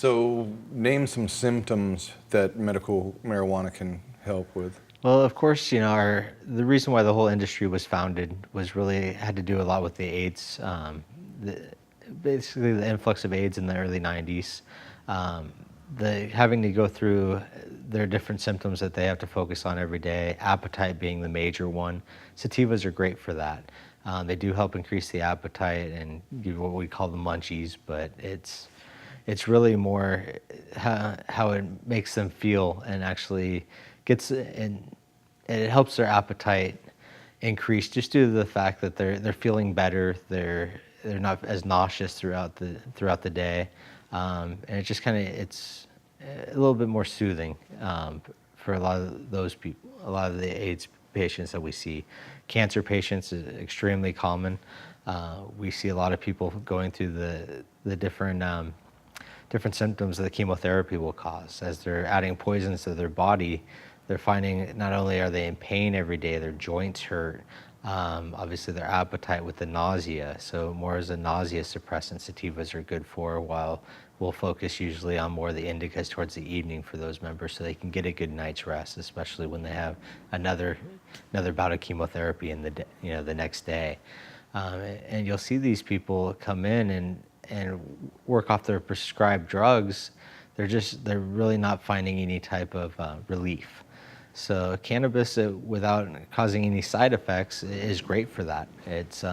So name some symptoms that medical marijuana can help with. Well, of course, the reason why the whole industry was founded was really had to do a lot with the AIDS, the, basically the influx of AIDS in the early 90s, um, the having to go through their different symptoms that they have to focus on every day, appetite being the major one. Sativas are great for that. They do help increase the appetite and give what we call the munchies, but it's really more how it makes them feel and actually gets and it helps their appetite increase just due to the fact that they're feeling better. They're not as nauseous throughout the day, and it just kind of it's a little bit more soothing for a lot of those people, a lot of the AIDS patients that we see. Cancer patients is extremely common. We see a lot of people going through the different symptoms that the chemotherapy will cause. As they're adding poisons to their body, they're finding not only are they in pain every day, their joints hurt, obviously their appetite with the nausea. So more as a nausea suppressant, sativas are good for, while we'll focus usually on more of the indicas towards the evening for those members so they can get a good night's rest, especially when they have another bout of chemotherapy in the next day. And you'll see these people come in and work off their prescribed drugs. They're really not finding any type of relief. So cannabis, without causing any side effects, is great for that. It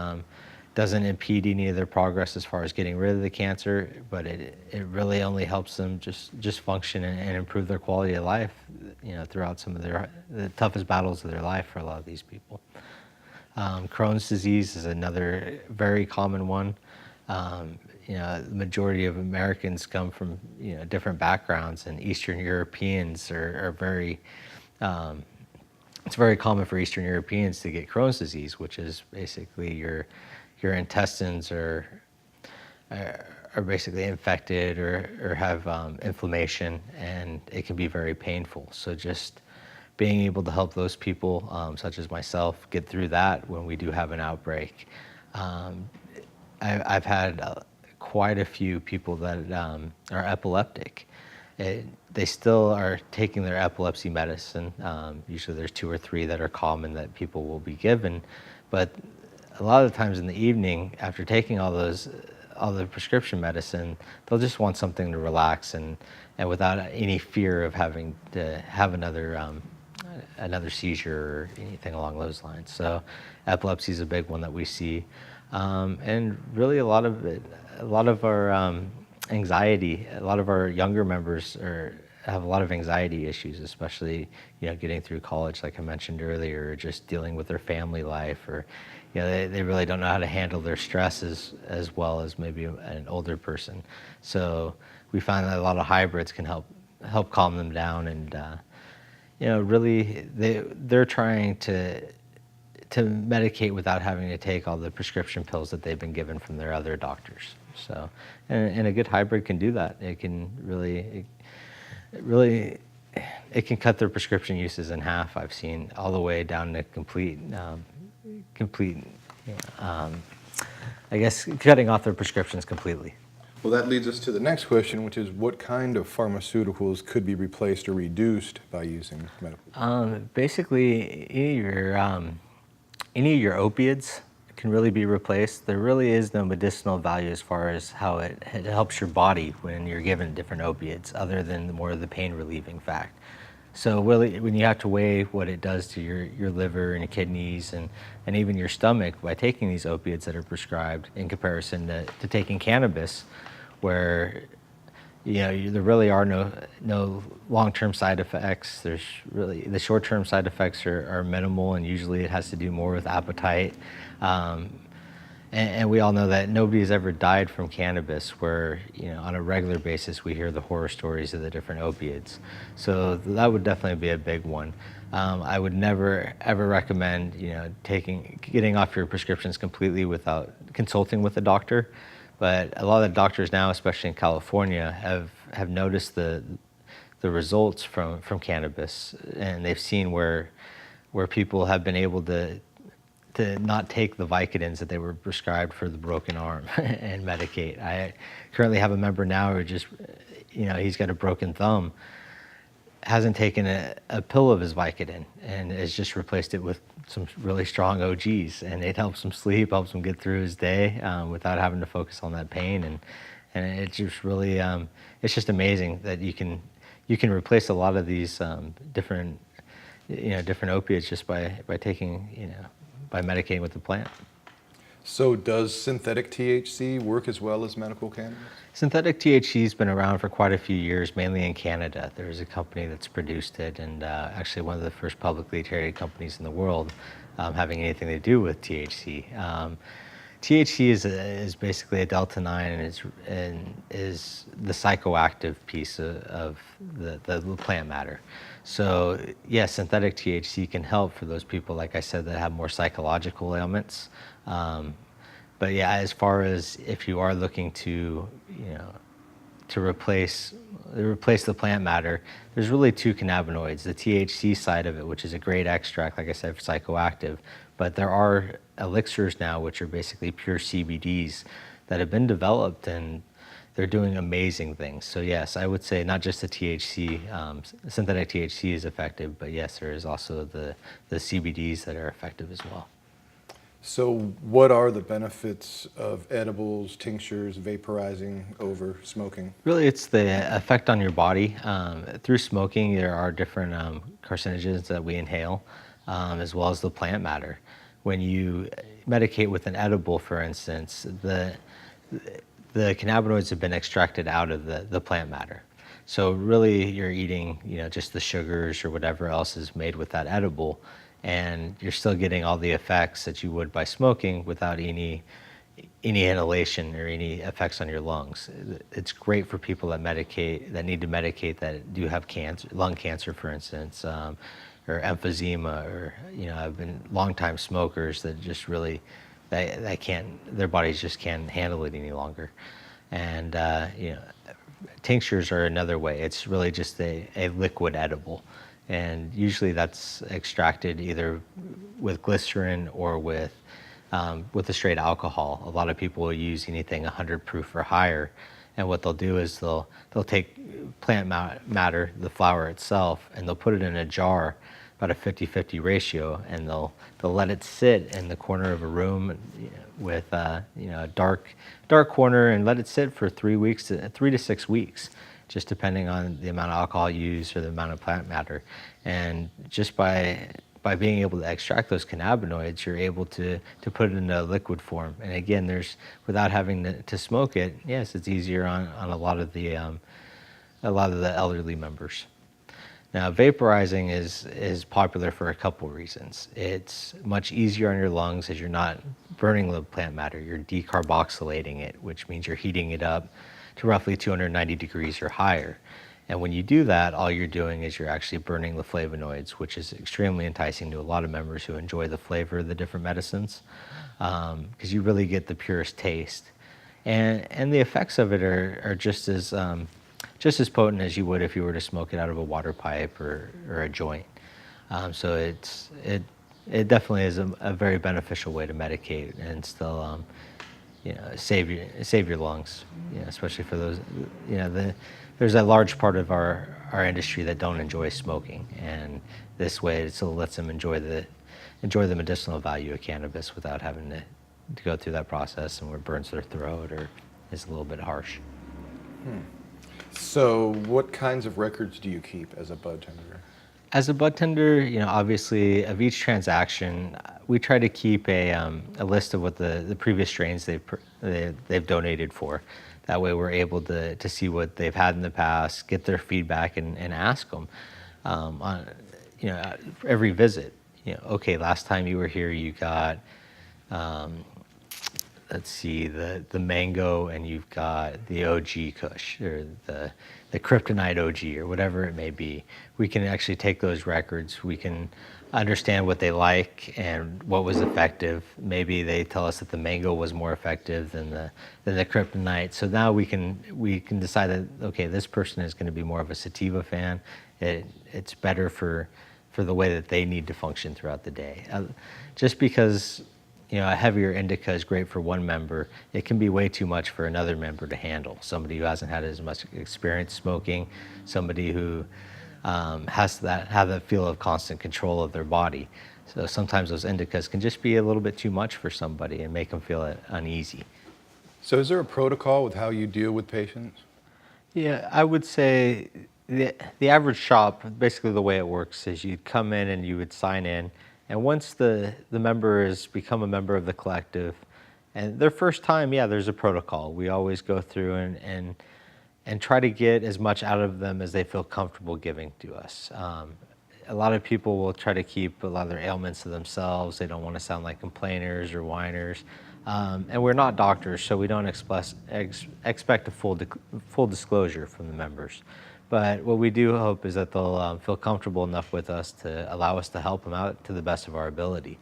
doesn't impede any of their progress as far as getting rid of the cancer, but it really only helps them just function and improve their quality of life, throughout some of the toughest battles of their life for a lot of these people. Crohn's disease is another very common one. The majority of Americans come from different backgrounds, and Eastern Europeans are very. It's very common for Eastern Europeans to get Crohn's disease, which is basically your intestines are basically infected or have inflammation, and it can be very painful. So just being able to help those people, such as myself, get through that when we do have an outbreak. I've had quite a few people that are epileptic. They still are taking their epilepsy medicine. Usually there's 2 or 3 that are common that people will be given, but a lot of the times in the evening, after taking all the prescription medicine, they'll just want something to relax and without any fear of having to have another seizure or anything along those lines. So epilepsy is a big one that we see. And really a lot of our anxiety, a lot of our younger members have a lot of anxiety issues, especially, getting through college, like I mentioned earlier, or just dealing with their family life, or, they really don't know how to handle their stress as well as maybe an older person. So we find that a lot of hybrids can help calm them down, and, really they're trying to medicate without having to take all the prescription pills that they've been given from their other doctors. So, and a good hybrid can do that. It can it can cut their prescription uses in half. I've seen all the way down to complete, I guess, cutting off their prescriptions completely. Well, that leads us to the next question, which is what kind of pharmaceuticals could be replaced or reduced by using medical? Basically, any of your opiates can really be replaced. There really is no medicinal value as far as how it helps your body when you're given different opiates, other than more of the pain relieving fact. So really, when you have to weigh what it does to your liver and your kidneys and even your stomach by taking these opiates that are prescribed in comparison to taking cannabis, where there really are no long-term side effects. There's really, the short-term side effects are minimal, and usually it has to do more with appetite. And we all know that nobody's ever died from cannabis, where on a regular basis we hear the horror stories of the different opiates. So that would definitely be a big one. I would never ever recommend getting off your prescriptions completely without consulting with a doctor. But a lot of the doctors now, especially in California, have noticed the results from cannabis, and they've seen where people have been able to not take the Vicodins that they were prescribed for the broken arm and medicate. I currently have a member now who he's got a broken thumb, hasn't taken a pill of his Vicodin and has just replaced it with some really strong OGs, and it helps him sleep, helps him get through his day without having to focus on that pain, and it just really it's just amazing that you can replace a lot of these different opiates just by taking by medicating with the plant. So does synthetic THC work as well as medical cannabis? Synthetic THC has been around for quite a few years, mainly in Canada. There's a company that's produced it, and actually one of the first publicly traded companies in the world having anything to do with THC. THC is basically a delta 9 and is the psychoactive piece of the plant matter. So yes, synthetic THC can help for those people, like I said, that have more psychological ailments. But yeah, as far as if you are looking to replace the plant matter, there's really two cannabinoids: the THC side of it, which is a great extract, like I said, psychoactive. But there are elixirs now, which are basically pure CBDs that have been developed, and they're doing amazing things. So yes, I would say not just the THC, synthetic THC is effective, but yes, there is also the CBDs that are effective as well. So what are the benefits of edibles, tinctures, vaporizing over smoking? Really, it's the effect on your body. Through smoking, there are different carcinogens that we inhale, as well as the plant matter. When you medicate with an edible, for instance, the cannabinoids have been extracted out of the plant matter. So really, you're eating, just the sugars or whatever else is made with that edible, and you're still getting all the effects that you would by smoking without any inhalation or any effects on your lungs. It's great for people that need to medicate, that do have cancer, lung cancer, for instance, or emphysema, or I've been longtime smokers that just really they can't, their bodies just can't handle it any longer. And tinctures are another way. It's really just a liquid edible. And usually that's extracted either with glycerin or with a straight alcohol. A lot of people will use anything 100 proof or higher, and what they'll do is they'll take plant matter, the flower itself, and they'll put it in a jar, about a 50-50 ratio, and they'll let it sit in the corner of a room with a dark corner, and let it sit for 3 to 6 weeks. Just depending on the amount of alcohol used or the amount of plant matter. And just by being able to extract those cannabinoids, you're able to put it in a liquid form. And again, without having to smoke it, yes, it's easier on a lot of the elderly members. Now, vaporizing is popular for a couple reasons. It's much easier on your lungs as you're not burning the plant matter. You're decarboxylating it, which means you're heating it up to roughly 290 degrees or higher. And when you do that, all you're doing is you're actually burning the flavonoids, which is extremely enticing to a lot of members who enjoy the flavor of the different medicines, because you really get the purest taste. And the effects of it are just as potent as you would if you were to smoke it out of a water pipe or a joint. So it definitely is a very beneficial way to medicate and still save your lungs, especially for those, there's a large part of our industry that don't enjoy smoking, and this way it still lets them enjoy the medicinal value of cannabis without having to go through that process and where it burns their throat or is a little bit harsh. So what kinds of records do you keep as a bud tender? As a bud tender, obviously of each transaction, we try to keep a list of what the previous strains they've donated for. That way we're able to see what they've had in the past, get their feedback, and ask them on every visit. Okay, last time you were here, you got let's see, the mango, and you've got the OG Kush, or the kryptonite OG, or whatever it may be. We can actually take those records, we can understand what they like and what was effective. Maybe they tell us that the mango was more effective than the kryptonite. So now we can decide that, okay, this person is going to be more of a sativa fan. It's better for the way that they need to function throughout the day. Just because a heavier indica is great for one member, it can be way too much for another member to handle. Somebody who hasn't had as much experience smoking, somebody who have that feel of constant control of their body. So sometimes those indicas can just be a little bit too much for somebody and make them feel uneasy. So is there a protocol with how you deal with patients? Yeah, I would say the average shop, basically the way it works is you'd come in and you would sign in, and once the member has become a member of the collective, and their first time, yeah, there's a protocol. We always go through and try to get as much out of them as they feel comfortable giving to us. A lot of people will try to keep a lot of their ailments to themselves. They don't want to sound like complainers or whiners. And we're not doctors, so we don't expect a full disclosure from the members. But what we do hope is that they'll feel comfortable enough with us to allow us to help them out to the best of our ability.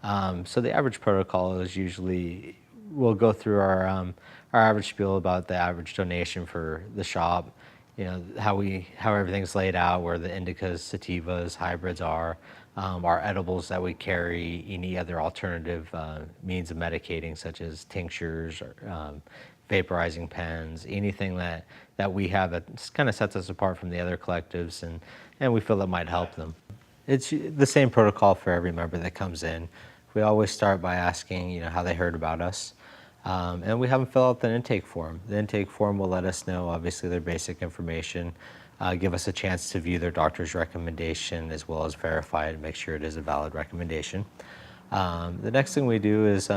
So the average protocol is usually, we'll go through our average spiel about the average donation for the shop, how everything's laid out, where the indicas, sativas, hybrids are, our edibles that we carry, any other alternative means of medicating, such as tinctures, or, vaporizing pens, anything that we have that kind of sets us apart from the other collectives, and we feel that might help them. It's the same protocol for every member that comes in. We always start by asking, how they heard about us. And we have them fill out the intake form. The intake form will let us know, obviously, their basic information, give us a chance to view their doctor's recommendation, as well as verify it and make sure it is a valid recommendation. The next thing we do is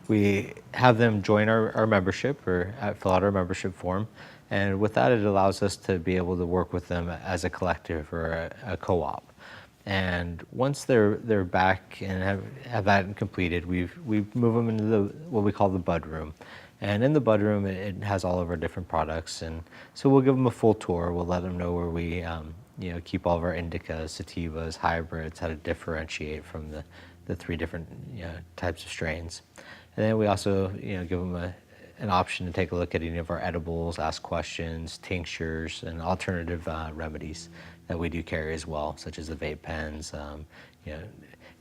we have them join our membership, or fill out our membership form. And with that, it allows us to be able to work with them as a collective or a co-op. And once they're back and have that completed, we move them into what we call the bud room. And in the bud room, it has all of our different products. And so we'll give them a full tour. We'll let them know where we keep all of our indicas, sativas, hybrids, how to differentiate from the three different types of strains. And then we also give them an option to take a look at any of our edibles, ask questions, tinctures, and alternative remedies that we do carry as well, such as the vape pens,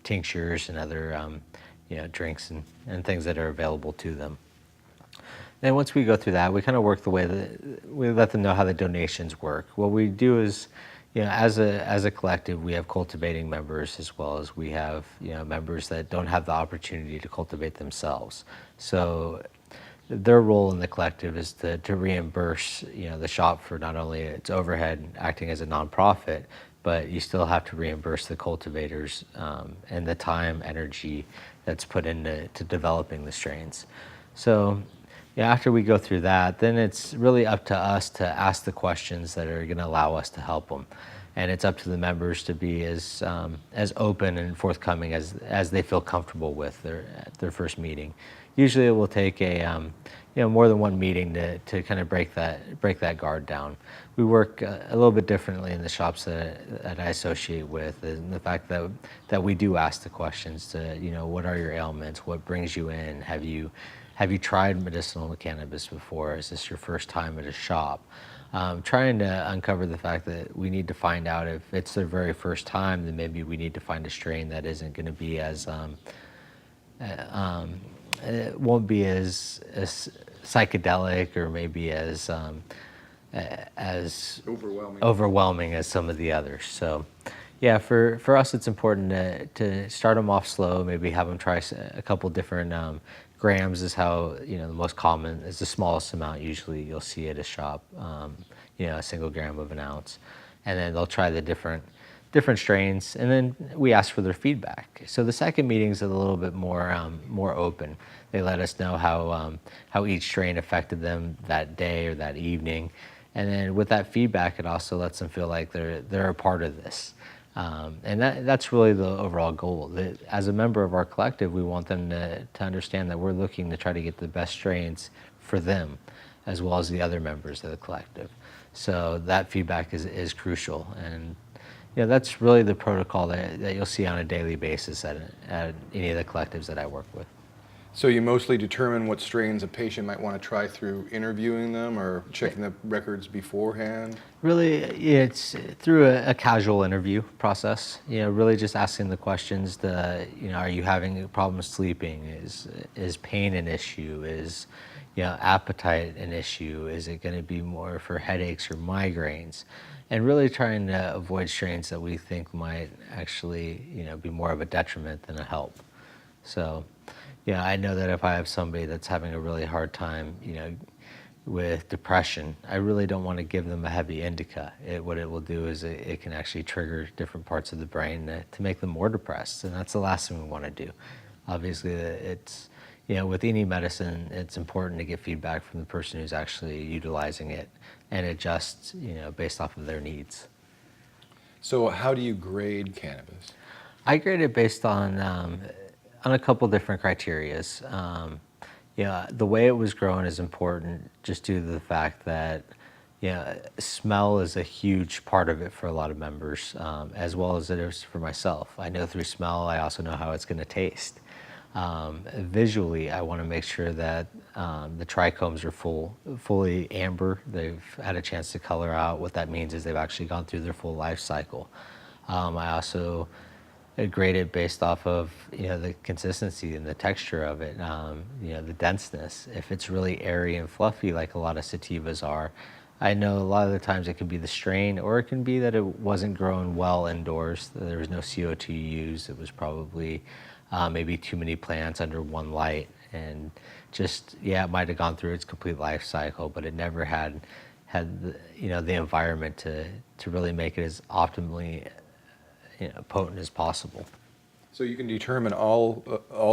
tinctures, and other drinks and things that are available to them. Then once we go through that, we kind of work the way that we let them know how the donations work. What we do is, as a collective, we have cultivating members, as well as we have members that don't have the opportunity to cultivate themselves. So their role in the collective is to reimburse the shop for not only its overhead acting as a nonprofit, but you still have to reimburse the cultivators and the time, energy that's put into developing the strains. So after we go through that, then it's really up to us to ask the questions that are going to allow us to help them. And it's up to the members to be as open and forthcoming as they feel comfortable with their first meeting. Usually it will take more than one meeting to kind of break that guard down. We work a little bit differently in the shops that I associate with, and the fact that we do ask the questions to, what are your ailments? What brings you in? Have you tried medicinal cannabis before? Is this your first time at a shop? Trying to uncover the fact that we need to find out if it's their very first time, then maybe we need to find a strain that isn't going to be as it won't be as psychedelic, or maybe as overwhelming as some of the others. So for us, it's important to start them off slow, maybe have them try a couple different grams is how, the most common, is the smallest amount usually you'll see at a shop, a single gram of an ounce. And then they'll try the different strains, and then we ask for their feedback. So the second meeting is a little bit more open. They let us know how each strain affected them that day or that evening. And then with that feedback, it also lets them feel like they're a part of this. And that's really the overall goal. That as a member of our collective, we want them to understand that we're looking to try to get the best strains for them, as well as the other members of the collective. So that feedback is crucial. And that's really the protocol that you'll see on a daily basis at any of the collectives that I work with. So you mostly determine what strains a patient might want to try through interviewing them or checking the records beforehand? Really, it's through a casual interview process. Really just asking the questions. Are you having problems sleeping? Is pain an issue? Is appetite an issue? Is it going to be more for headaches or migraines? And really trying to avoid strains that we think might actually be more of a detriment than a help. So, I know that if I have somebody that's having a really hard time, with depression, I really don't want to give them a heavy indica. What it will do is it can actually trigger different parts of the brain to make them more depressed, and that's the last thing we want to do. Obviously, it's with any medicine, it's important to get feedback from the person who's actually utilizing it and adjust based off of their needs. So how do you grade cannabis? I grade it based on a couple different criterias. The way it was grown is important just due to the fact that smell is a huge part of it for a lot of members, as well as it is for myself. I know through smell, I also know how it's going to taste. Visually, I want to make sure that the trichomes are fully amber. They've had a chance to color out. What that means is they've actually gone through their full life cycle. I also grade it based off of the consistency and the texture of it, the denseness. If it's really airy and fluffy like a lot of sativas are, I know a lot of the times it can be the strain, or it can be that it wasn't grown well indoors. There was no CO2 used. It was probably maybe too many plants under one light, and just it might have gone through its complete life cycle, but it never had the environment to really make it as optimally potent as possible. So you can determine all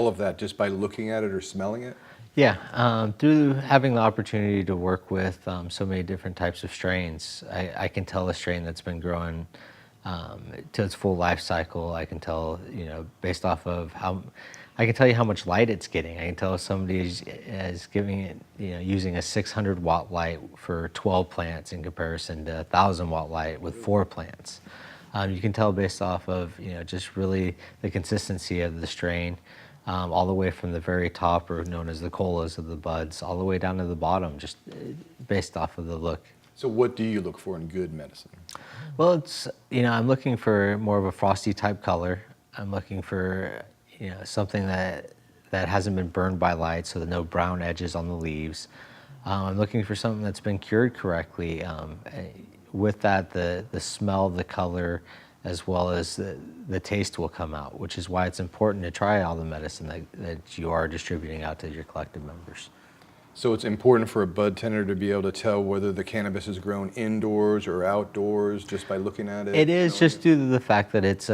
of that just by looking at it or smelling it? Yeah, through having the opportunity to work with so many different types of strains, I can tell a strain that's been growing to its full life cycle. I can tell, based off of I can tell you how much light it's getting. I can tell if somebody is giving it, using a 600 watt light for 12 plants in comparison to a 1,000 watt light with 4 plants. You can tell based off of just really the consistency of the strain, all the way from the very top, or known as the colas of the buds, all the way down to the bottom, just based off of the look. So what do you look for in good medicine? Well, it's I'm looking for more of a frosty type color. I'm looking for something that hasn't been burned by light, so there are no brown edges on the leaves. I'm looking for something that's been cured correctly. With that, the smell, the color, as well as the taste will come out, which is why it's important to try all the medicine that you are distributing out to your collective members. So it's important for a bud tender to be able to tell whether the cannabis is grown indoors or outdoors just by looking at it? It is, just due to the fact that it's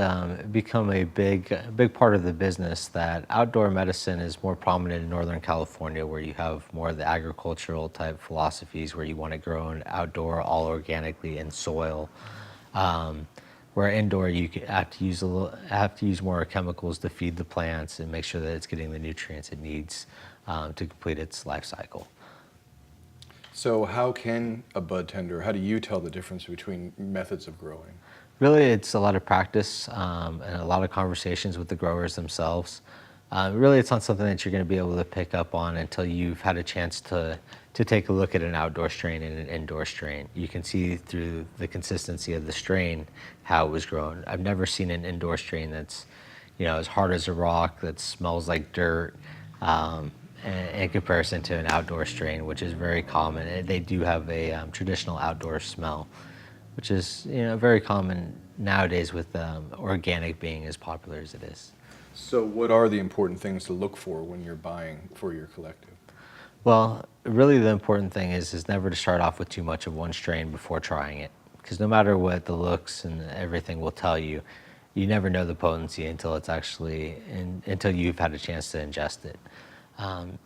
become a big part of the business, that outdoor medicine is more prominent in Northern California, where you have more of the agricultural type philosophies where you want it grown outdoor, all organically in soil. Where indoor you have to use more chemicals to feed the plants and make sure that it's getting the nutrients it needs to complete its life cycle. So how can a bud tender, how do you tell the difference between methods of growing? Really, it's a lot of practice and a lot of conversations with the growers themselves. Really, it's not something that you're going to be able to pick up on until you've had a chance to take a look at an outdoor strain and an indoor strain. You can see through the consistency of the strain how it was grown. I've never seen an indoor strain that's as hard as a rock, that smells like dirt, in comparison to an outdoor strain, which is very common. They do have a traditional outdoor smell, which is very common nowadays with organic being as popular as it is. So what are the important things to look for when you're buying for your collective? Well, really the important thing is never to start off with too much of one strain before trying it, because no matter what the looks and everything will tell you, you never know the potency until it's until you've had a chance to ingest it.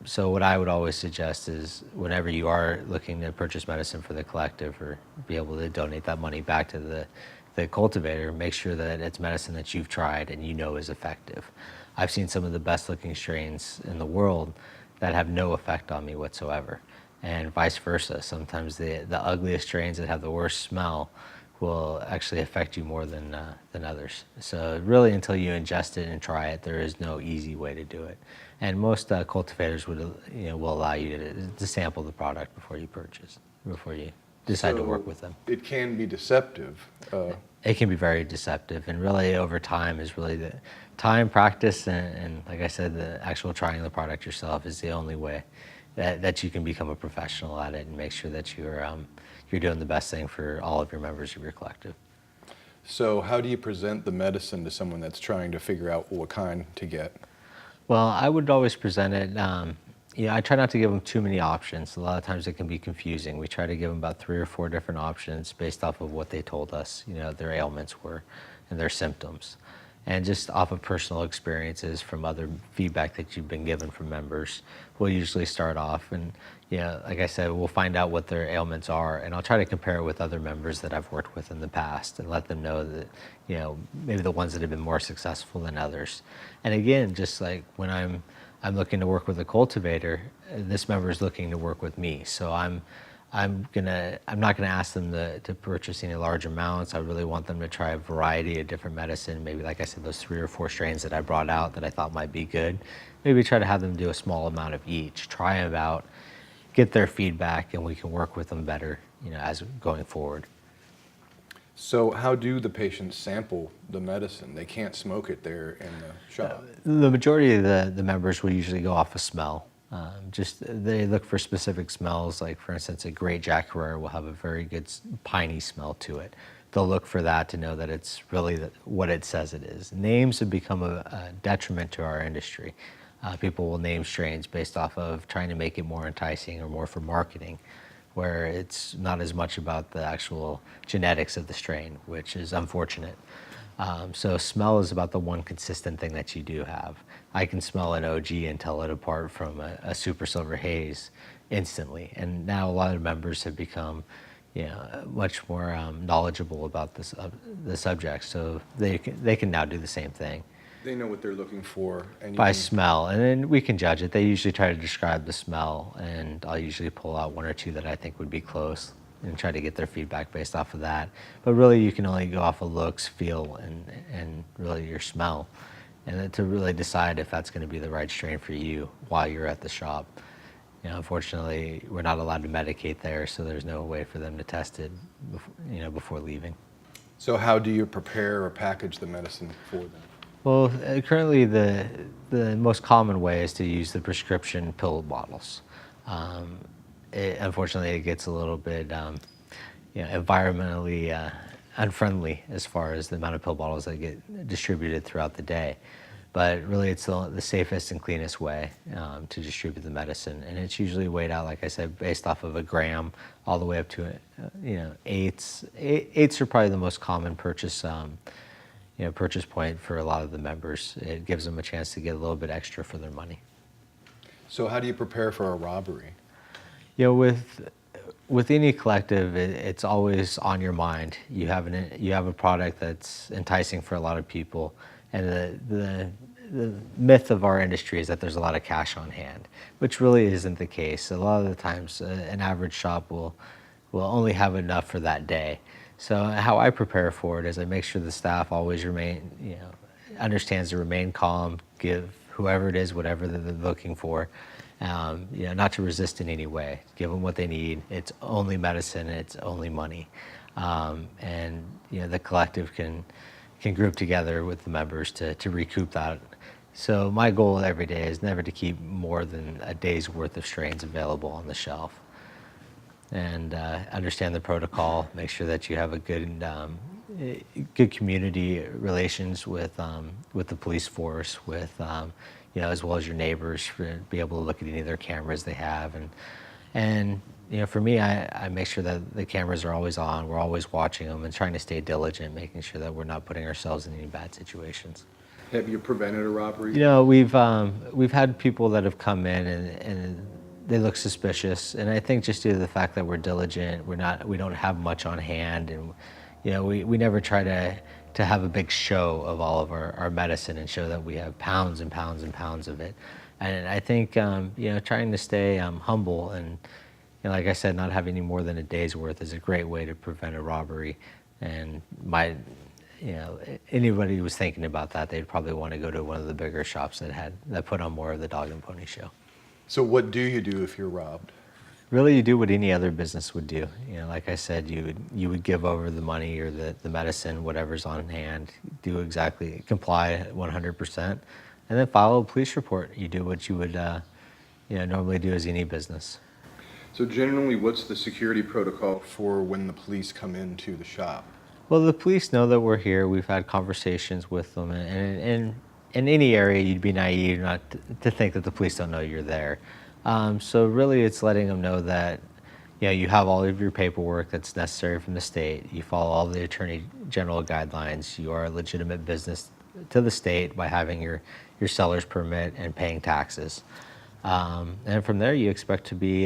So what I would always suggest is, whenever you are looking to purchase medicine for the collective or be able to donate that money back to the cultivator, make sure that it's medicine that you've tried and is effective. I've seen some of the best looking strains in the world that have no effect on me whatsoever, and vice versa. Sometimes the ugliest strains that have the worst smell will actually affect you more than others. So really, until you ingest it and try it, there is no easy way to do it. And most cultivators would, will allow you to sample the product before you purchase, before you decide to work with them. It can be deceptive. It can be very deceptive, and really over time is really the time, practice, and like I said, the actual trying the product yourself is the only way that you can become a professional at it and make sure that you're doing the best thing for all of your members of your collective. So how do you present the medicine to someone that's trying to figure out what kind to get? Well, I would always present it. I try not to give them too many options. A lot of times it can be confusing. We try to give them about 3 or 4 different options based off of what they told us, their ailments were and their symptoms. And just off of personal experiences from other feedback that you've been given from members, we'll usually start off and, like I said, we'll find out what their ailments are, and I'll try to compare it with other members that I've worked with in the past and let them know that, maybe the ones that have been more successful than others. And again, just like when I'm looking to work with a cultivator, this member is looking to work with me. So I'm not gonna ask them to purchase any large amounts. I really want them to try a variety of different medicine. Maybe, like I said, those 3 or 4 strains that I brought out that I thought might be good. Maybe try to have them do a small amount of each, try them out, get their feedback, and we can work with them better, as going forward. So how do the patients sample the medicine? They can't smoke it there in the shop. The majority of the members will usually go off a smell. They look for specific smells, like for instance, a great Jack Herrera will have a very good piney smell to it. They'll look for that to know that it's really what it says it is. Names have become a detriment to our industry. People will name strains based off of trying to make it more enticing or more for marketing, where it's not as much about the actual genetics of the strain, which is unfortunate. So smell is about the one consistent thing that you do have. I can smell an OG and tell it apart from a Super Silver Haze instantly. And now a lot of members have become, much more knowledgeable about the subject, so they can now do the same thing. They know what they're looking for. And By smell, and then we can judge it. They usually try to describe the smell, and I'll usually pull out 1 or 2 that I think would be close and try to get their feedback based off of that. But really, you can only go off of looks, feel, and really your smell, and then to really decide if that's going to be the right strain for you while you're at the shop. Unfortunately, we're not allowed to medicate there, so there's no way for them to test it before leaving. So how do you prepare or package the medicine for them? Well, currently the most common way is to use the prescription pill bottles. Unfortunately, it gets a little bit environmentally unfriendly as far as the amount of pill bottles that get distributed throughout the day. But really, it's the safest and cleanest way to distribute the medicine, and it's usually weighed out, like I said, based off of a gram, all the way up to eighths. Eighths are probably the most common purchase point for a lot of the members. It gives them a chance to get a little bit extra for their money. So how do you prepare for a robbery? With any collective, it's always on your mind. You have a product that's enticing for a lot of people, and the myth of our industry is that there's a lot of cash on hand, which really isn't the case. A lot of the times, an average shop will only have enough for that day. So how I prepare for it is I make sure the staff always understands to remain calm, give whoever it is whatever they're looking for, not to resist in any way. Give them what they need. It's only medicine, it's only money. And the collective can group together with the members to recoup that. So my goal every day is never to keep more than a day's worth of strains available on the shelf. And understand the protocol, make sure that you have a good community relations with the police force, as well as your neighbors, to be able to look at any of their cameras they have. And for me, I make sure that the cameras are always on, we're always watching them and trying to stay diligent, making sure that we're not putting ourselves in any bad situations. Have you prevented a robbery? We've had people that have come in and they look suspicious, and I think just due to the fact that we're diligent, we don't have much on hand, and we never try to have a big show of all of our medicine and show that we have pounds and pounds and pounds of it. And I think trying to stay humble and like I said, not having any more than a day's worth is a great way to prevent a robbery. And anybody who was thinking about that, they'd probably want to go to one of the bigger shops that put on more of the dog and pony show. So what do you do if you're robbed? Really, you do what any other business would do. Like I said, you would give over the money or the medicine, whatever's on hand, comply 100%, and then file a police report. You do what you would normally do as any business. So generally, what's the security protocol for when the police come into the shop? Well, the police know that we're here. We've had conversations with them, and in any area, you'd be naive not to think that the police don't know you're there. So really, it's letting them know that you have all of your paperwork that's necessary from the state. You follow all the Attorney General guidelines. You are a legitimate business to the state by having your seller's permit and paying taxes. And from there, you expect to be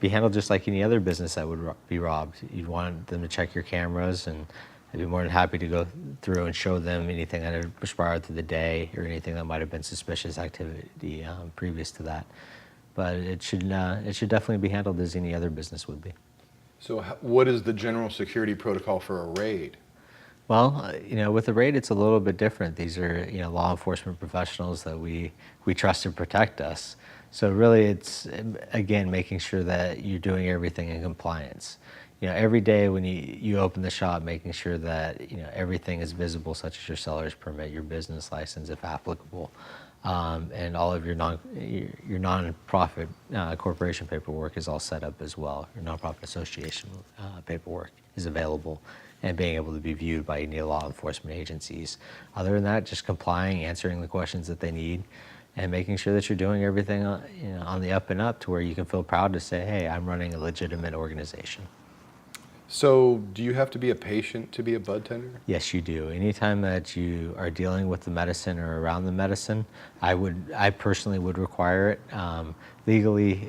handled just like any other business that would be robbed. You'd want them to check your cameras, and I'd be more than happy to go through and show them anything that had transpired through the day or anything that might have been suspicious activity previous to that. But it should definitely be handled as any other business would be. So what is the general security protocol for a raid? Well, with a raid, it's a little bit different. These are, law enforcement professionals that we trust to protect us. So really, it's, again, making sure that you're doing everything in compliance. Every day when you open the shop, making sure that, everything is visible, such as your seller's permit, your business license, if applicable, and all of your nonprofit corporation paperwork is all set up as well. Your nonprofit association paperwork is available and being able to be viewed by any law enforcement agencies. Other than that, just complying, answering the questions that they need, and making sure that you're doing everything on the up and up to where you can feel proud to say, hey, I'm running a legitimate organization. So do you have to be a patient to be a bud tender? Yes, you do. Anytime that you are dealing with the medicine or around the medicine, I personally would require it. Legally,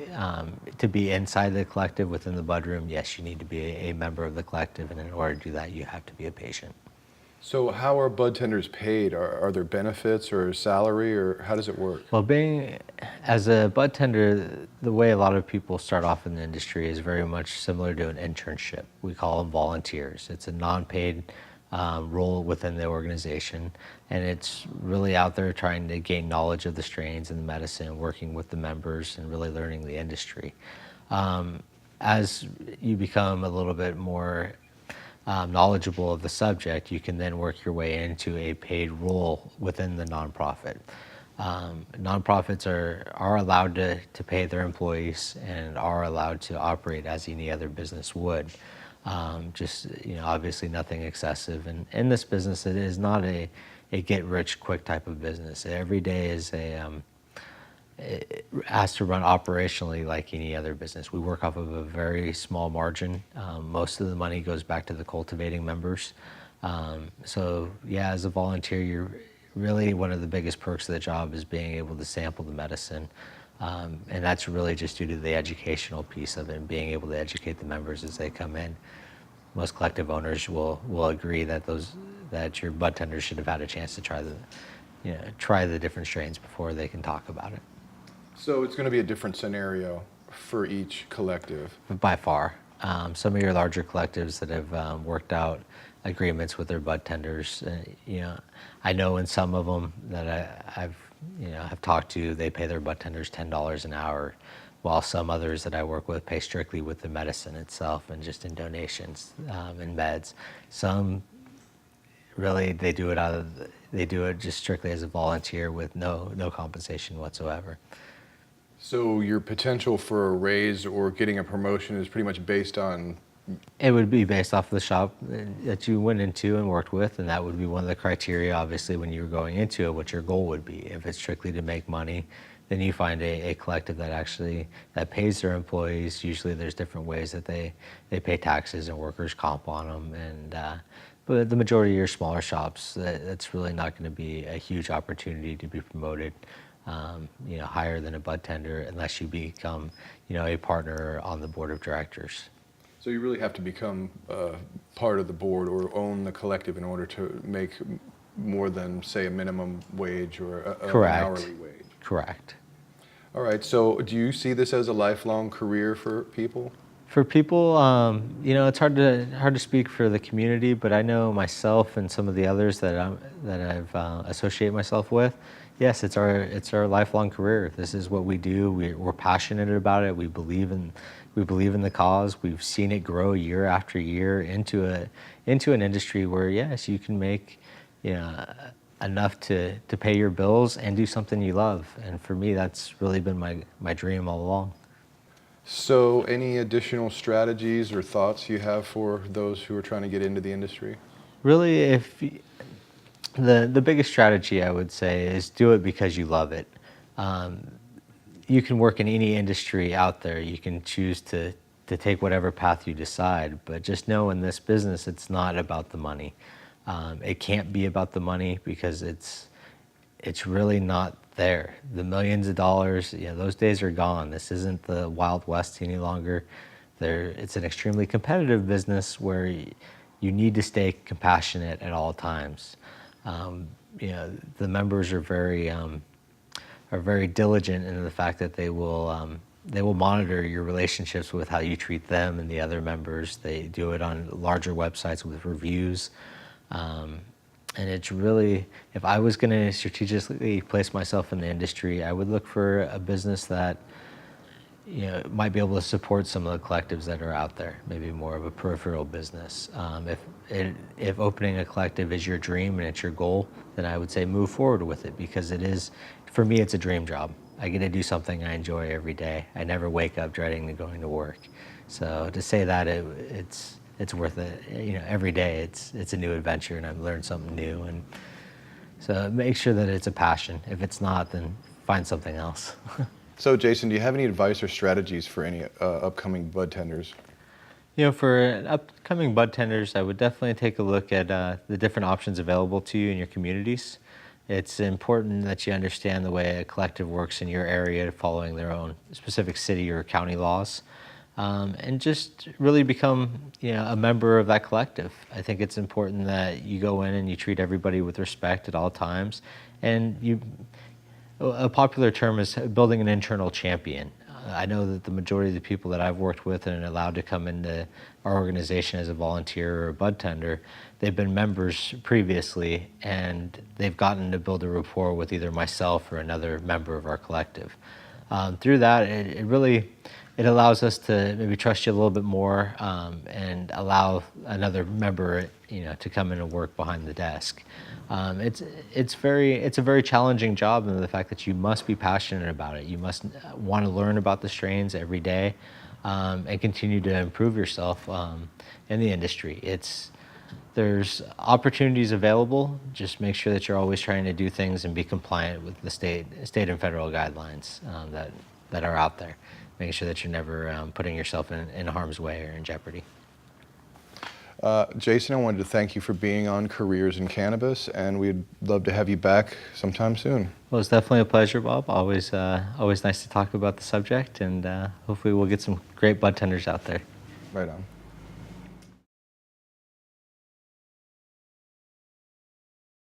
to be inside the collective within the bud room, yes, you need to be a member of the collective, and in order to do that, you have to be a patient. So how are bud tenders paid? Are there benefits or salary, or how does it work? Well, as a bud tender, the way a lot of people start off in the industry is very much similar to an internship. We call them volunteers. It's a non-paid role within the organization, and it's really out there trying to gain knowledge of the strains and the medicine, working with the members, and really learning the industry. As you become a little bit more knowledgeable of the subject, you can then work your way into a paid role within the nonprofit. Nonprofits are allowed to pay their employees and are allowed to operate as any other business would. Obviously nothing excessive. And in this business, it is not a get-rich-quick type of business. Every day is it has to run operationally like any other business. We work off of a very small margin. Most of the money goes back to the cultivating members. As a volunteer, you're really, one of the biggest perks of the job is being able to sample the medicine. And that's really just due to the educational piece of it and being able to educate the members as they come in. Most collective owners will agree that your bud tenders should have had a chance to try the different strains before they can talk about it. So it's going to be a different scenario for each collective? By far. Some of your larger collectives that have worked out agreements with their bud tenders, I know in some of them that I've talked to, they pay their bud tenders $10 an hour, while some others that I work with pay strictly with the medicine itself and just in donations and meds. Some really they do it just strictly as a volunteer with no compensation whatsoever. So your potential for a raise or getting a promotion is pretty much based on? It would be based off of the shop that you went into and worked with, and that would be one of the criteria, obviously, when you were going into it, what your goal would be. If it's strictly to make money, then you find a collective that pays their employees. Usually there's different ways that they pay taxes and workers' comp on them. But the majority of your smaller shops, that's really not going to be a huge opportunity to be promoted higher than a bud tender unless you become, a partner on the board of directors. So you really have to become part of the board or own the collective in order to make more than, say, a minimum wage or an hourly wage. Correct. All right. So do you see this as a lifelong career for people? For people, it's hard to speak for the community, but I know myself and some of the others that I've associate myself with. Yes, it's our lifelong career. This is what we do. We're passionate about it. We believe in the cause. We've seen it grow year after year into an industry where yes, you can make enough to pay your bills and do something you love. And for me, that's really been my dream all along. So any additional strategies or thoughts you have for those who are trying to get into the industry? Really, the biggest strategy I would say is do it because you love it. You can work in any industry out there. You can choose to take whatever path you decide, but just know in this business, it's not about the money. It can't be about the money because it's really not there. The millions of dollars, those days are gone. This isn't the Wild West any longer. It's an extremely competitive business where you need to stay compassionate at all times. The members are very diligent in the fact that they will monitor your relationships with how you treat them and the other members. They do it on larger websites with reviews. And it's really, if I was going to strategically place myself in the industry, I would look for a business that might be able to support some of the collectives that are out there, maybe more of a peripheral business. If opening a collective is your dream and it's your goal, then I would say move forward with it because for me, it's a dream job. I get to do something I enjoy every day. I never wake up dreading going to work. So to say that it's worth it. Every day it's a new adventure and I've learned something new. And so make sure that it's a passion. If it's not, then find something else. So Jason, do you have any advice or strategies for any upcoming bud tenders? For upcoming bud tenders, I would definitely take a look at the different options available to you in your communities. It's important that you understand the way a collective works in your area, following their own specific city or county laws. And just really become a member of that collective. I think it's important that you go in and you treat everybody with respect at all times. And a popular term is building an internal champion. I know that the majority of the people that I've worked with and allowed to come into our organization as a volunteer or a bud tender, they've been members previously and they've gotten to build a rapport with either myself or another member of our collective. Through that, it allows us to maybe trust you a little bit more and allow another member, to come in and work behind the desk. It's a very challenging job in the fact that you must be passionate about it. You must want to learn about the strains every day and continue to improve yourself in the industry. There's opportunities available. Just make sure that you're always trying to do things and be compliant with the state and federal guidelines that are out there. Making sure that you're never putting yourself in harm's way or in jeopardy. Jason, I wanted to thank you for being on Careers in Cannabis, and we'd love to have you back sometime soon. Well, it's definitely a pleasure, Bob. Always nice to talk about the subject, and hopefully we'll get some great bud tenders out there. Right on.